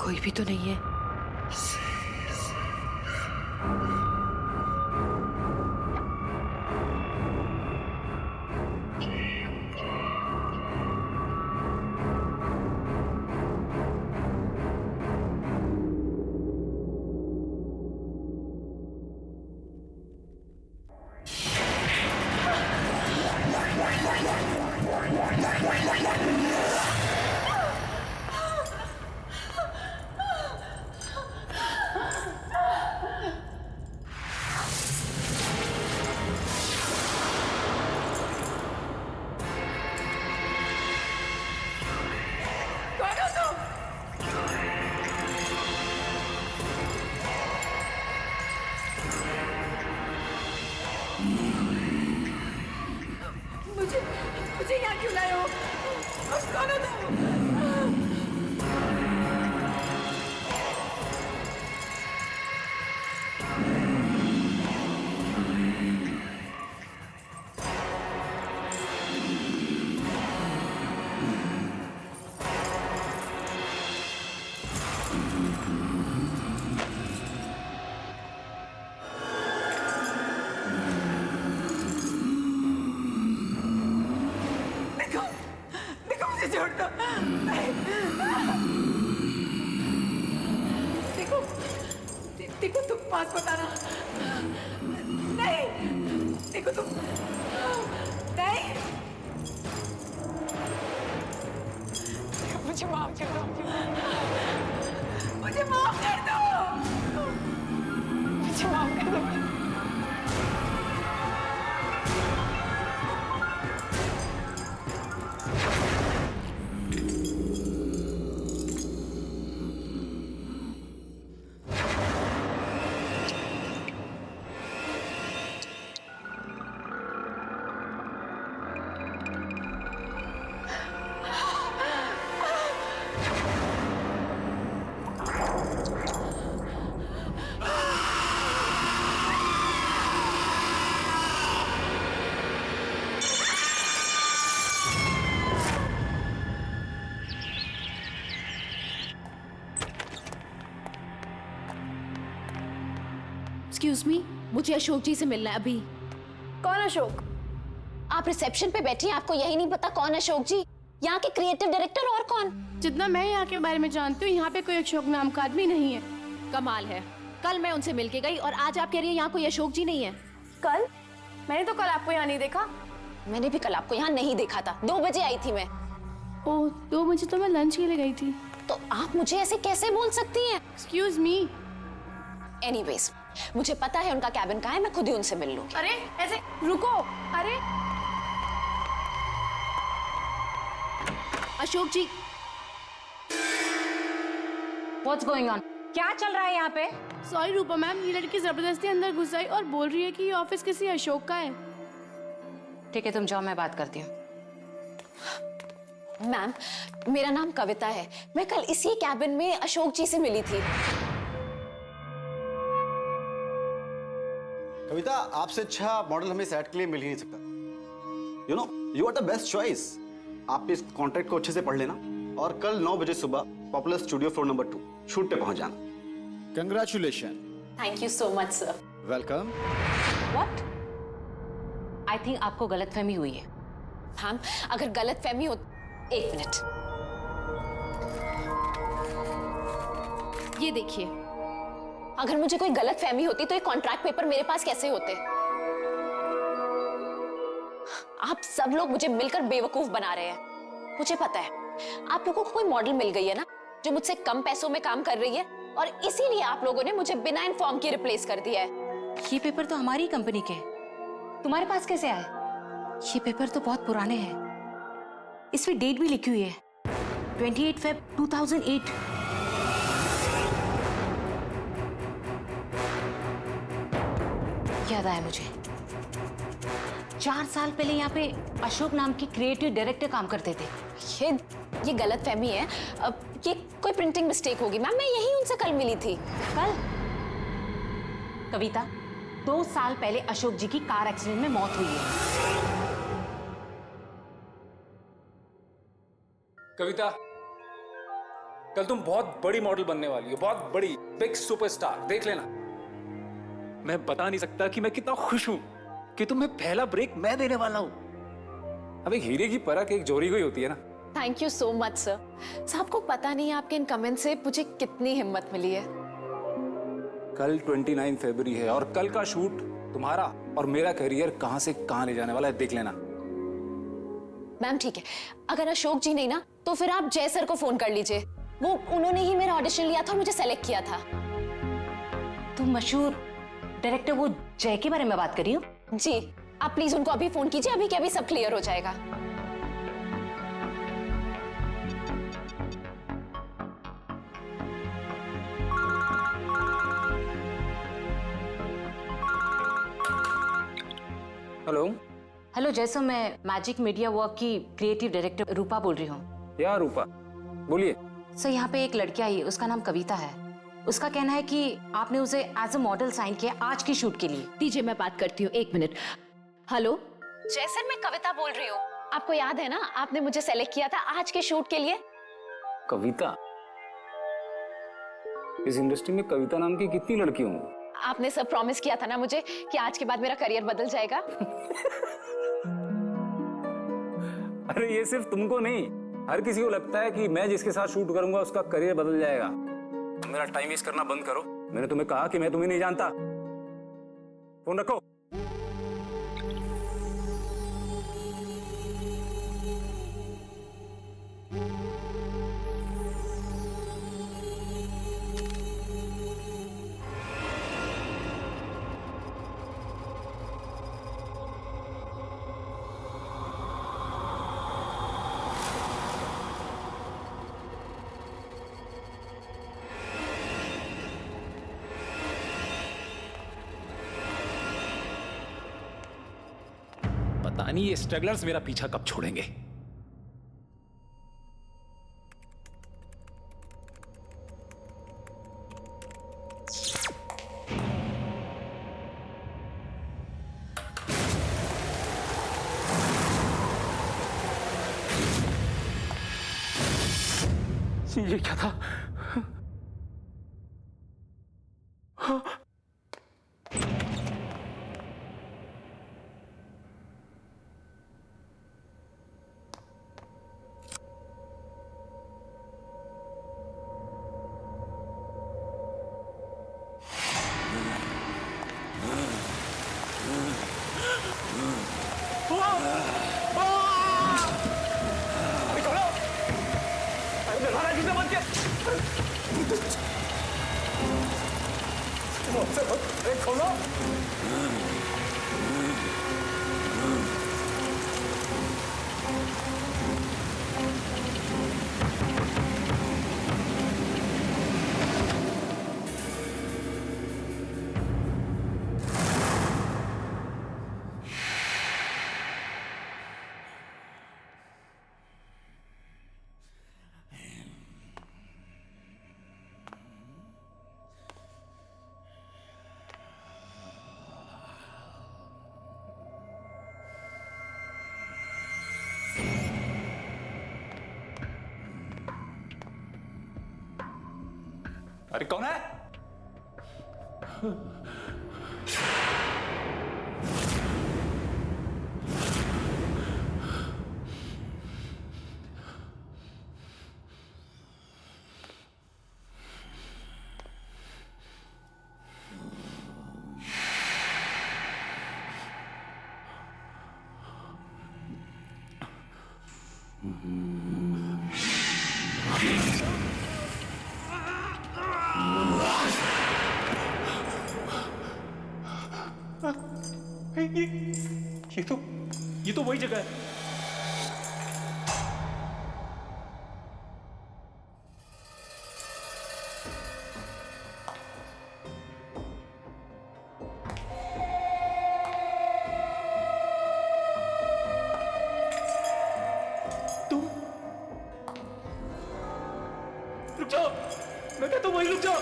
कोई भी तो नहीं है। मुझे यहाँ क्यों लाए हो? कौन हो तुम? छोड़ दो। देखो देखो तुम बात बताना नहीं। देखो तुम नहीं। मुझे माफ कर दो। मुझे माफ कर दो। मुझे माफ कर दो। एक्सक्यूज मी, मुझे अशोक जी से मिलना है अभी। कौन अशोक? आप रिसेप्शन पे बैठी हैं, आपको यही नहीं पता कौन अशोक जी? यहाँ के क्रिएटिव डायरेक्टर और कौन? जितना मैं यहाँ के बारे में जानती हूँ, यहाँ पे कोई अशोक नाम का आदमी नहीं है। कमाल है, कल मैं उनसे मिलके गई और आज आप कह रही हैं यहाँ कोई अशोक जी नहीं है। कल? मैंने तो कल आपको यहाँ नहीं देखा। मैंने भी कल आपको यहाँ नहीं देखा था। 2 बजे आई थी मैं। ओह, 2 बजे तो मैं लंच के लिए गई थी। तो आप मुझे ऐसे कैसे बोल सकती हैं? Excuse me. एनीवेज, मुझे पता है उनका कैबिन कहाँ है, मैं खुद ही उनसे मिल लूंगी। अरे ऐसे रुको। अरे अशोक जी, What's going on? क्या चल रहा है यहाँ पे? सॉरी रूपा मैम, ये लड़की जबरदस्ती अंदर घुस आई और बोल रही है कि ये ऑफिस किसी अशोक का है। ठीक है, तुम जाओ, मैं बात करती हूँ। मैम, मेरा नाम कविता है। मैं कल इसी कैबिन में अशोक जी से मिली थी। कविता, आपसे अच्छा मॉडल हमें सेट के लिए मिल ही नहीं सकता। You know, you are the best choice. आप इस कॉन्ट्रैक्ट को अच्छे से पढ़ लेना और कल 9 बजे सुबह popular studio floor number 2 shoot पे पहुंच जाना। Congratulation. Thank you so much sir. Welcome. What? I think आपको गलतफहमी हुई है। मैम, अगर गलतफहमी हो, 1 मिनट। ये देखिए, अगर मुझे कोई गलतफहमी होती तो ये कॉन्ट्रैक्ट पेपर मेरे पास कैसे होते? आप सब लोग मुझे मिलकर बेवकूफ बना रहे हैं। मुझे पता है आप लोगों को कोई मॉडल मिल गई है ना, जो मुझसे कम पैसों में काम कर रही है, और इसीलिए आप लोगों ने मुझे बिना इन्फॉर्म के रिप्लेस कर दिया है। ये पेपर तो हमारी कंपनी के हैं। तुम्हारे पास कैसे आए? ये पेपर तो बहुत पुराने हैं। इसमें डेट भी लिखी हुई है, 28 Feb 2008। याद आया मुझे, 4 साल पहले यहाँ पे अशोक नाम के क्रिएटिव डायरेक्टर काम करते थे। ये गलतफहमी है। अब ये कोई प्रिंटिंग मिस्टेक होगी मैम, मैं यही उनसे कल मिली थी। कल? कविता, 2 साल पहले अशोक जी की कार एक्सीडेंट में मौत हुई है। कविता, कल तुम बहुत बड़ी मॉडल बनने वाली हो, बहुत बड़ी, बिग सुपरस्टार, देख लेना। मैं बता नहीं सकता कि मैं कितना खुश हूं कि तुम्हें पहला ब्रेक मैं देने वाला हूं। अब एक हीरे की परख एक जोरी को ही होती है ना। Thank you so much sir. आपको पता नहीं है आपके इन कमेंट से मुझे कितनी हिम्मत मिली है। कल 29 फरवरी है और कल का शूट तुम्हारा और मेरा करियर कहां से कहां ले जाने वाला है, देख लेना। मैम ठीक है, अगर अशोक जी नहीं ना तो फिर आप जय सर को फोन कर लीजिए। वो उन्होंने ही मेरा ऑडिशन लिया था और मुझे सेलेक्ट किया था। तुम मशहूर डायरेक्टर वो जय के बारे में बात कर रही हो? जी, आप प्लीज उनको अभी फोन कीजिए, अभी के अभी सब क्लियर हो जाएगा। हेलो। हेलो जय सर, मैं मैजिक मीडिया वर्क की क्रिएटिव डायरेक्टर रूपा बोल रही हूँ। या रूपा, बोलिए। सर यहाँ पे एक लड़की आई, उसका नाम कविता है। उसका कहना है कि आपने उसे एज अ मॉडल साइन किया आज की शूट के लिए। दीजिए मैं बात करती हूँ, 1 मिनट। हेलो जय सर, मैं कविता बोल रही हूँ। आपको याद है ना, आपने मुझे सेलेक्ट किया था आज के शूट के लिए। कविता? इस इंडस्ट्री में कविता नाम की कितनी लड़की होंगी? आपने सब प्रॉमिस किया था ना मुझे कि आज के बाद मेरा करियर बदल जाएगा। अरे ये सिर्फ तुमको नहीं, हर किसी को लगता है कि मैं जिसके साथ शूट करूंगा उसका करियर बदल जाएगा। मेरा टाइम वेस्ट करना बंद करो। मैंने तुम्हें कहा कि मैं तुम्हें नहीं जानता। फोन रखो। पता नहीं ये स्ट्रगलर्स मेरा पीछा कब छोड़ेंगे। ये क्या था? खोलो। अरे कौन है? ये तो वही जगह है। तुम रुक जाओ, मैं कहता हूं वही रुक जाओ।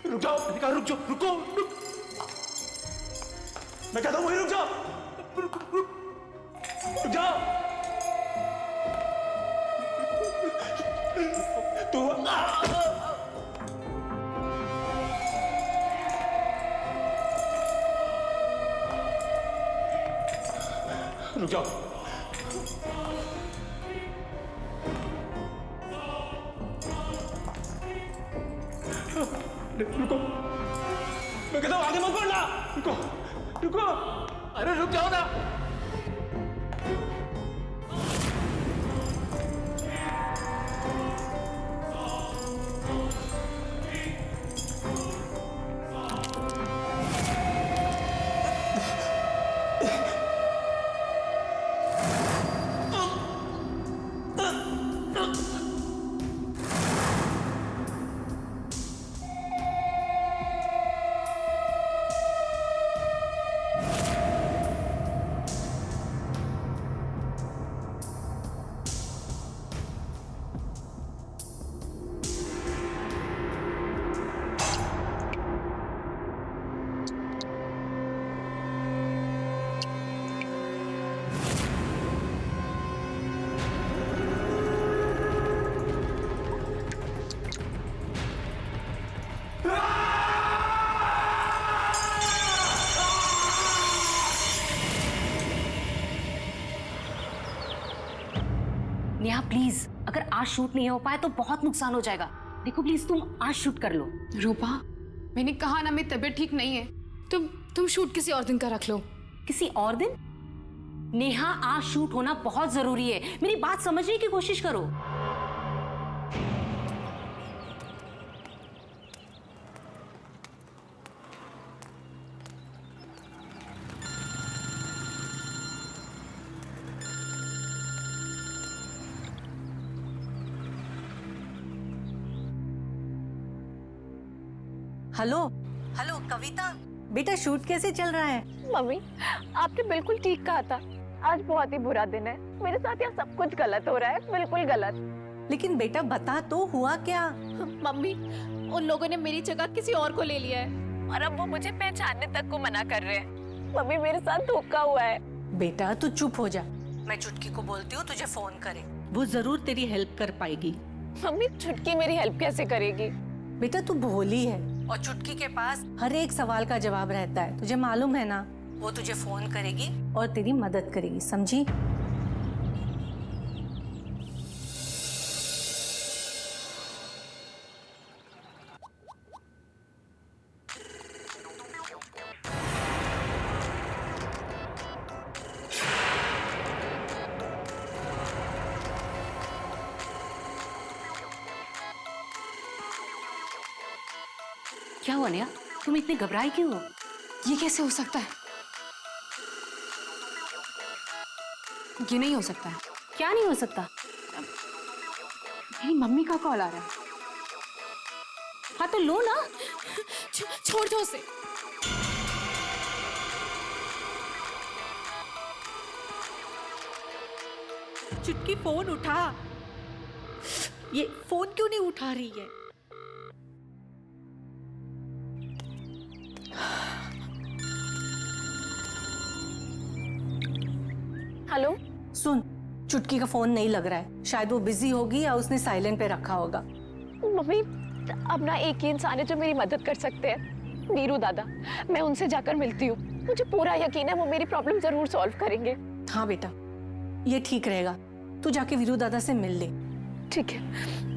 रुक जाओ, मैंने कहा रुक जाओ, रुको, रुक। मैं कहता हूं वही रुक जाओ, रुक जाओ। तू रुक जाओ। रुको, मैं कहता हूं आगे मत बढ़ना। रुको रुको, अरे रुक जाओ ना। नेहा प्लीज, अगर आज शूट नहीं हो पाए तो बहुत नुकसान हो जाएगा। देखो प्लीज तुम आज शूट कर लो। रूपा, मैंने कहा ना मेरी तबीयत ठीक नहीं है। तुम शूट किसी और दिन का रख लो। किसी और दिन? नेहा आज शूट होना बहुत जरूरी है, मेरी बात समझने की कोशिश करो। हेलो हेलो कविता, बेटा शूट कैसे चल रहा है? मम्मी, आपने बिल्कुल ठीक कहा था। आज बहुत ही बुरा दिन है। मेरे साथ यहाँ सब कुछ गलत हो रहा है, बिल्कुल गलत। लेकिन बेटा बता तो हुआ क्या? मम्मी, उन लोगों ने मेरी जगह किसी और को ले लिया है और अब वो मुझे पहचानने तक को मना कर रहे हैं। मम्मी, मेरे साथ धोखा हुआ है। बेटा तू चुप हो जा, मैं चुटकी को बोलती हूँ तुझे फोन करे, वो जरूर तेरी हेल्प कर पाएगी। मम्मी, चुटकी मेरी हेल्प कैसे करेगी? बेटा तू भोली है और चुटकी के पास हर एक सवाल का जवाब रहता है, तुझे मालूम है ना। वो तुझे फोन करेगी और तेरी मदद करेगी, समझी? क्या हुआ नेहा, तुम इतनी घबराई क्यों हो? ये कैसे हो सकता है? ये नहीं हो सकता है। क्या नहीं हो सकता? मेरी मम्मी का कॉल आ रहा है। हाँ तो लो ना। छोड़ दो उसे। चुटकी फोन उठा। ये फोन क्यों नहीं उठा रही है? हेलो, सुन, चुटकी का फोन नहीं लग रहा है, शायद वो बिजी होगी या उसने साइलेंट पे रखा होगा। मम्मी, अब ना एक ही इंसान है जो मेरी मदद कर सकते हैं, वीरू दादा। मैं उनसे जाकर मिलती हूँ। मुझे पूरा यकीन है वो मेरी प्रॉब्लम जरूर सॉल्व करेंगे। हाँ बेटा, ये ठीक रहेगा, तू जाके वीरू दादा से मिल ले। ठीक है।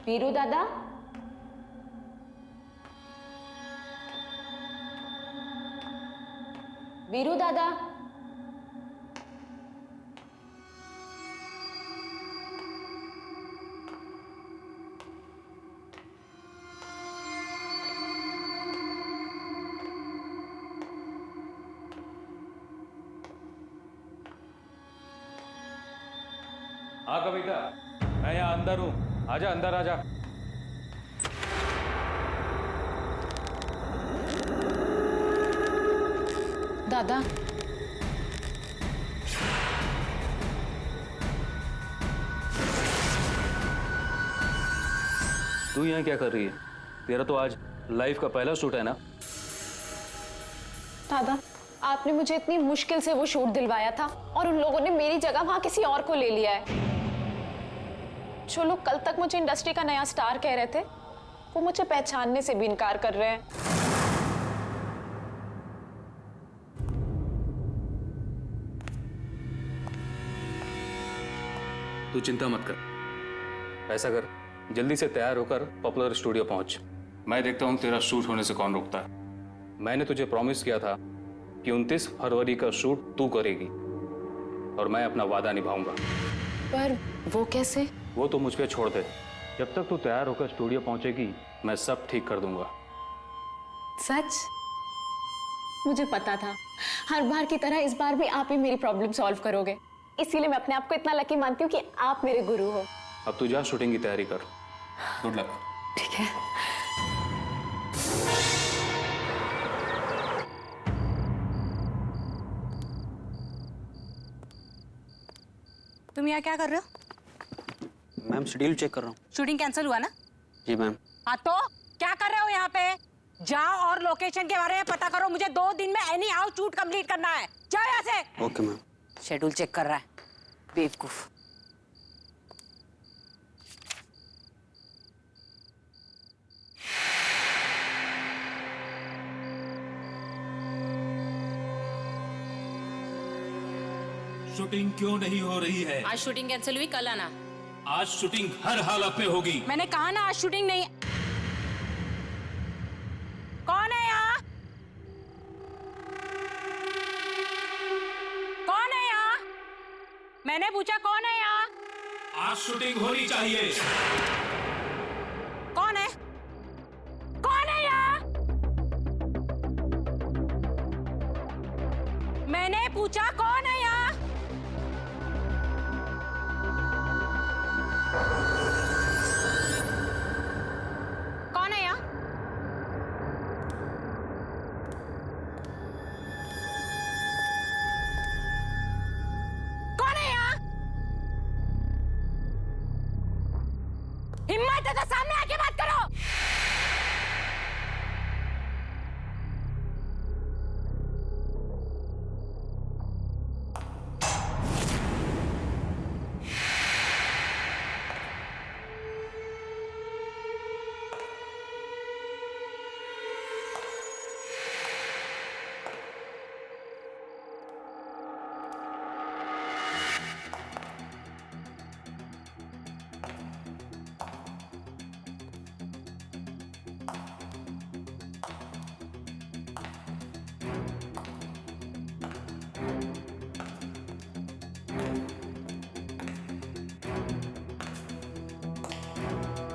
वीरू दादा, वीरू दादा, हाँ कविता, मैं यहाँ अंदर हूँ, आजा अंदर आजा। दादा, तू यहाँ क्या कर रही है? तेरा तो आज लाइफ का पहला शूट है ना? दादा, आपने मुझे इतनी मुश्किल से वो शूट दिलवाया था और उन लोगों ने मेरी जगह वहां किसी और को ले लिया है। जो लोग कल तक मुझे इंडस्ट्री का नया स्टार कह रहे थे, वो मुझे पहचानने से भी इनकार कर रहे हैं। तू चिंता मत कर। ऐसा कर, जल्दी से तैयार होकर पॉपुलर स्टूडियो पहुंच। मैं देखता हूं तेरा शूट होने से कौन रोकता है। मैंने तुझे प्रॉमिस किया था कि 29 फरवरी का शूट तू करेगी और मैं अपना वादा निभाऊंगा। पर वो कैसे? वो तो मुझ पे छोड़ दे। जब तक तू तैयार होकर स्टूडियो पहुंचेगी मैं सब ठीक कर दूंगा। सच? मुझे पता था हर बार की तरह इस बार भी आप ही मेरी प्रॉब्लम सॉल्व करोगे, इसीलिए मैं अपने आप को इतना लकी मानती हूँ कि आप मेरे गुरु हो। अब तू जा शूटिंग की तैयारी कर। Good luck. ठीक है। तुम यहाँ क्या कर रहे हो? मैम शेड्यूल चेक कर रहा हूँ। शूटिंग कैंसिल हुआ ना? जी मैम। हाँ तो क्या कर रहे हो यहाँ पे? जाओ और लोकेशन के बारे में पता करो। मुझे 2 दिन में एनी हाउ शूट कंप्लीट करना है। जाओ यहाँ से। Okay ma'am. शेड्यूल चेक कर रहा है बेवकूफ। शूटिंग क्यों नहीं हो रही है? आज शूटिंग कैंसिल हुई, कल आना। आज शूटिंग हर हालत में होगी। मैंने कहा ना आज शूटिंग नहीं। कौन है यहाँ? कौन है यहाँ? मैंने पूछा कौन है यहाँ? आज शूटिंग होनी चाहिए। कौन है? कौन है यहाँ? मैंने पूछा कौन है यहाँ? कौन है यहाँ? कौन है यहाँ? हिम्मत है तो सामने आके बात करो।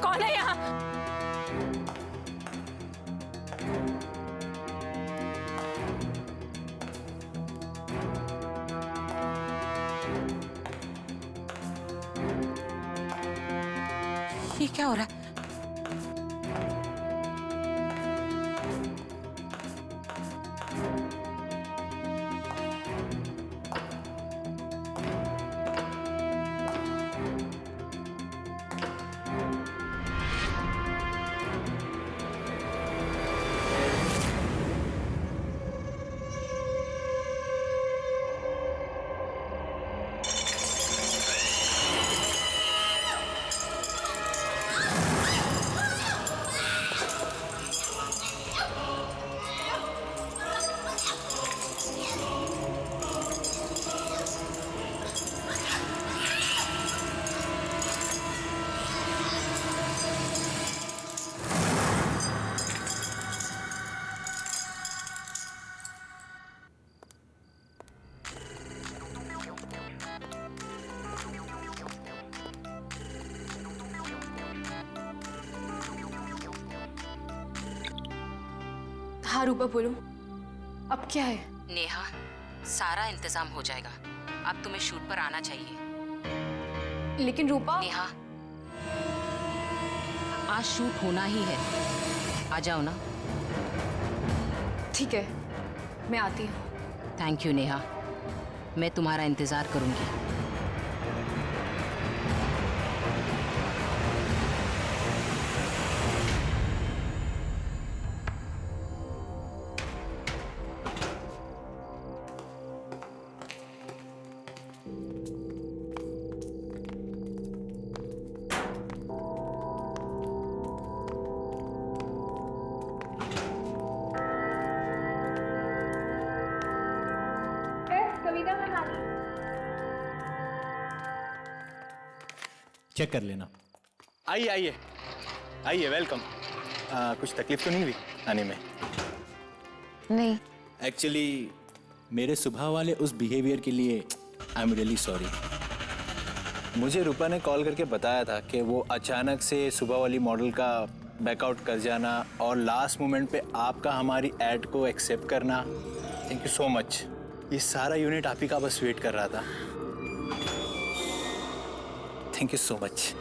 कौन है यहाँ? ये क्या हो रहा है? हाँ रूपा बोलो, अब क्या है? नेहा, सारा इंतजाम हो जाएगा। अब तुम्हें शूट पर आना चाहिए। लेकिन रूपा। नेहा, आज शूट होना ही है। आ जाओ ना। ठीक है, मैं आती हूँ। थैंक यू नेहा, मैं तुम्हारा इंतजार करूंगी। चेक कर लेना। आइए आइए आइए, वेलकम। कुछ तकलीफ तो नहीं हुई आने में? नहीं। एक्चुअली मेरे सुबह वाले उस बिहेवियर के लिए आई एम रियली सॉरी। मुझे रूपा ने कॉल करके बताया था कि वो अचानक से सुबह वाली मॉडल का बैकआउट कर जाना और लास्ट मोमेंट पे आपका हमारी ऐड को एक्सेप्ट करना, थैंक यू सो मच। ये सारा यूनिट आप ही का बस वेट कर रहा था। Thank you so much.